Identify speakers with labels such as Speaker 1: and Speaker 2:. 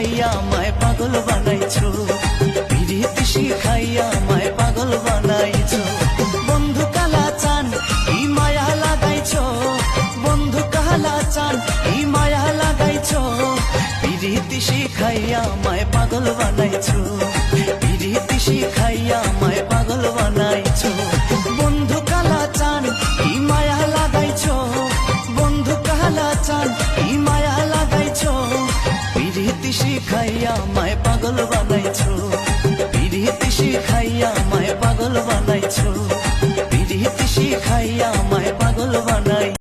Speaker 1: শিখাইয়া আমায় পাগল বানাইছো, পিরিতি শিখাইয়া আমায় পাগল বানাইছো। বন্ধু কালা চান কি মায়া লাগাইছো, বন্ধু কালা চান কি মায়া লাগাইছো, পিরিতি শিখাইয়া আমায় পাগল বানাইছো, পিরিতি শিখাইয়া আমায় পাগল বানাইছো। বন্ধু কালা চান কি মায়া লাগাইছো, বন্ধু কালা চান কি মায়া লাগাইছো, পিরিতি শিখাইয়া আমায় পাগল বানাইছো, পিরিতি শিখাইয়া আমায় পাগল বানাইছো।